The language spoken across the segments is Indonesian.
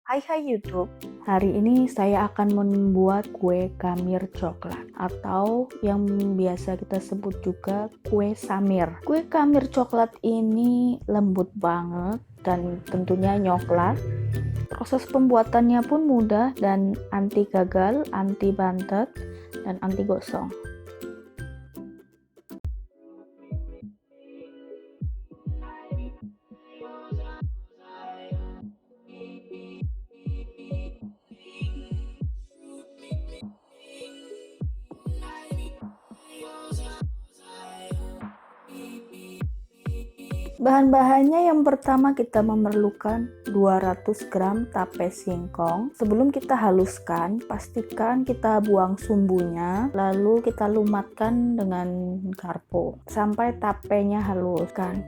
Hai YouTube, hari ini saya akan membuat kue kamir coklat atau yang biasa kita sebut juga kue samir. Kue kamir coklat ini lembut banget dan tentunya nyoklat. Proses pembuatannya pun mudah dan anti gagal, anti bantet, dan anti gosong. Bahan-bahannya yang pertama kita memerlukan 200 gram tape singkong. Sebelum kita haluskan, pastikan kita buang sumbunya, lalu kita lumatkan dengan garpu sampai tapenya haluskan.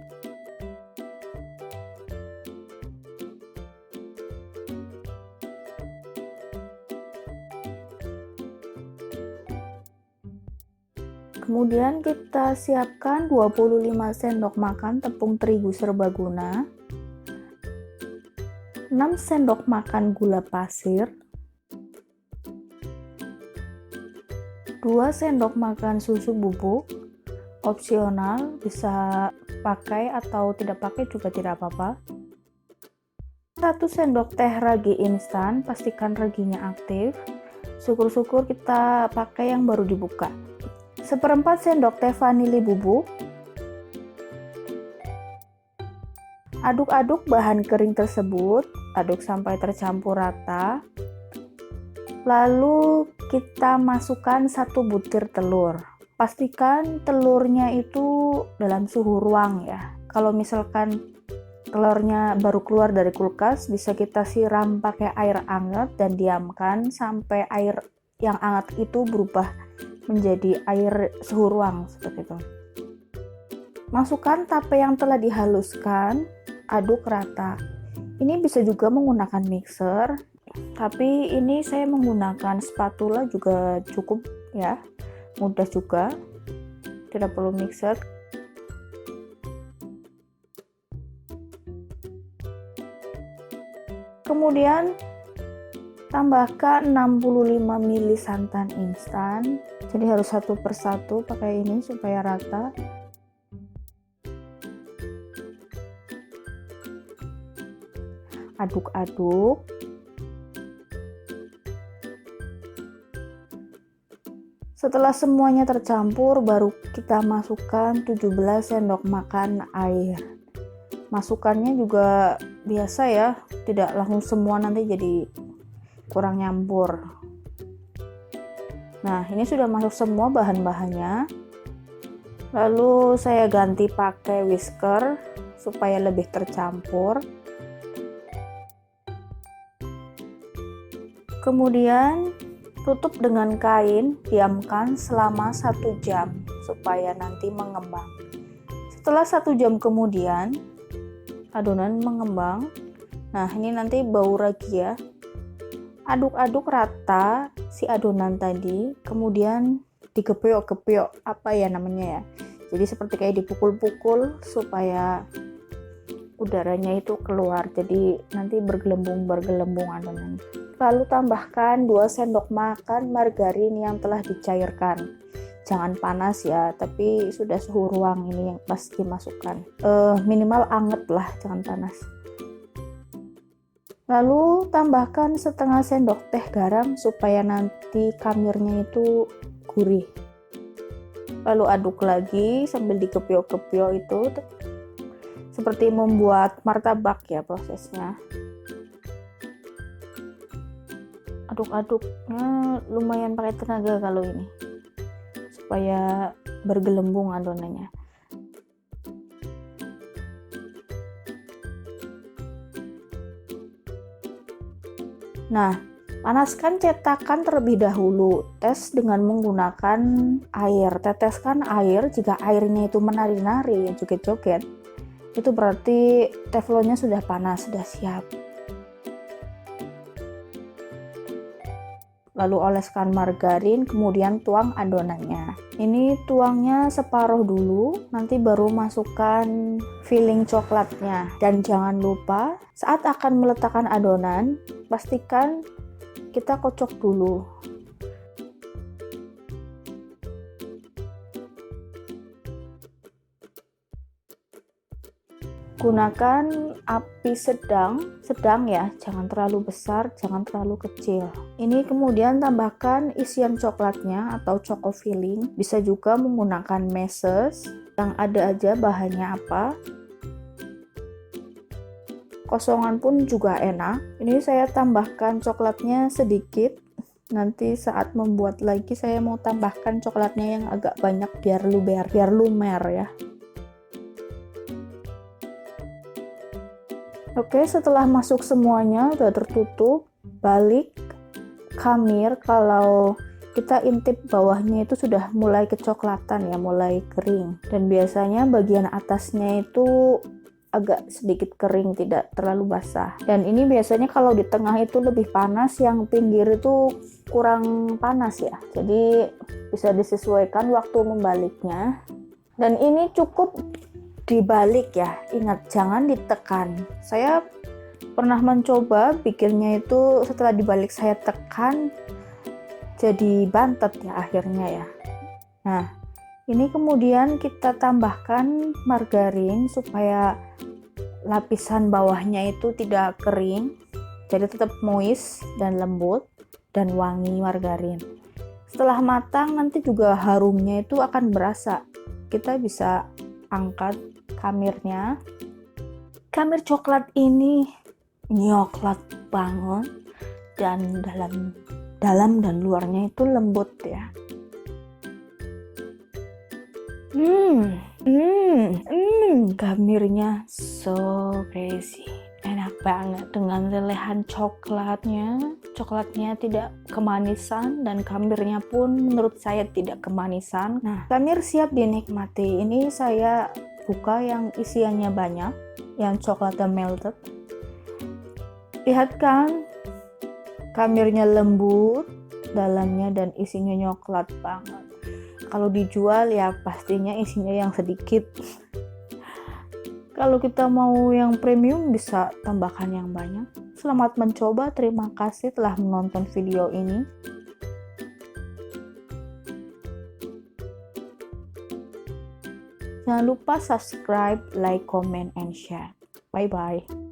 Kemudian kita siapkan 25 sendok makan tepung terigu serbaguna, 6 sendok makan gula pasir, 2 sendok makan susu bubuk, opsional, bisa pakai atau tidak pakai juga tidak apa-apa. 1 sendok teh ragi instan, pastikan raginya aktif. Syukur-syukur kita pakai yang baru dibuka. 1/4 sendok teh vanili bubuk. Aduk-aduk bahan kering tersebut, aduk sampai tercampur rata. Lalu kita masukkan 1 butir telur. Pastikan telurnya itu dalam suhu ruang ya. Kalau misalkan telurnya baru keluar dari kulkas, bisa kita siram pakai air hangat dan diamkan sampai air yang hangat itu berubah menjadi air suhu ruang seperti itu. Masukkan tape yang telah dihaluskan, aduk rata. Ini bisa juga menggunakan mixer, tapi ini saya menggunakan spatula juga cukup ya, mudah juga, tidak perlu mixer. Kemudian tambahkan 65 ml santan instan. Jadi harus satu persatu pakai ini supaya rata. Aduk-aduk. Setelah semuanya tercampur, baru kita masukkan 17 sendok makan air. Masukannya juga biasa ya, tidak langsung semua nanti jadi kurang nyampur. Nah, ini sudah masuk semua bahan-bahannya. Lalu saya ganti pakai whisker supaya lebih tercampur. Kemudian tutup dengan kain, diamkan selama 1 jam supaya nanti mengembang. Setelah 1 jam kemudian, adonan mengembang. Nah, ini nanti bau ragi ya. Aduk-aduk rata si adonan tadi, kemudian digeprek-geprek, apa ya namanya ya, jadi seperti kayak dipukul-pukul supaya udaranya itu keluar, jadi nanti bergelembung adonan. Lalu tambahkan 2 sendok makan margarin yang telah dicairkan. Jangan panas ya, tapi sudah suhu ruang ini yang pas dimasukkan, minimal anget lah, jangan panas. Lalu tambahkan setengah sendok teh garam supaya nanti kamirnya itu gurih. Lalu aduk lagi sambil dikepiok-kepiok, itu seperti membuat martabak ya prosesnya. Aduk-aduknya lumayan pakai tenaga kalau ini, supaya bergelembung adonannya. Nah, panaskan cetakan terlebih dahulu. Tes dengan menggunakan air. Teteskan air, jika airnya itu menari-nari, joget-joget, itu berarti teflonnya sudah panas, sudah siap. Lalu oleskan margarin, kemudian tuang adonannya. Ini tuangnya separuh dulu, nanti baru masukkan filling coklatnya. Dan jangan lupa, saat akan meletakkan adonan, pastikan kita kocok dulu. Gunakan api sedang ya, jangan terlalu besar, jangan terlalu kecil. Ini kemudian tambahkan isian coklatnya atau choco filling. Bisa juga menggunakan meses yang ada aja bahannya apa. Kosongan pun juga enak. Ini saya tambahkan coklatnya sedikit. Nanti saat membuat lagi saya mau tambahkan coklatnya yang agak banyak biar lumer ya. Oke, setelah masuk semuanya udah tertutup, balik khamir. Kalau kita intip bawahnya itu sudah mulai kecoklatan ya, mulai kering. Dan biasanya bagian atasnya itu agak sedikit kering, tidak terlalu basah. Dan ini biasanya kalau di tengah itu lebih panas, yang pinggir itu kurang panas ya. Jadi bisa disesuaikan waktu membaliknya. Dan ini cukup dibalik ya, ingat jangan ditekan. Saya pernah mencoba bikinnya itu setelah dibalik saya tekan jadi bantet ya akhirnya ya. Nah, ini kemudian kita tambahkan margarin supaya lapisan bawahnya itu tidak kering, jadi tetap moist dan lembut dan wangi margarin. Setelah matang nanti juga harumnya itu akan berasa. Kita bisa angkat khamirnya. Khamir coklat ini nyoklat banget dan dalam dan luarnya itu lembut ya. Khamirnya so crazy, enak banget dengan lelehan coklatnya. Coklatnya tidak kemanisan dan khamirnya pun menurut saya tidak kemanisan. Nah, khamir siap dinikmati. Ini saya buka yang isiannya banyak, yang coklatnya melted. Lihat kan, khamirnya lembut dalamnya dan isinya coklat banget. Kalau dijual ya pastinya isinya yang sedikit. Kalau kita mau yang premium bisa tambahkan yang banyak. Selamat mencoba, terima kasih telah menonton video ini. Jangan lupa subscribe, like, comment, and share. Bye-bye.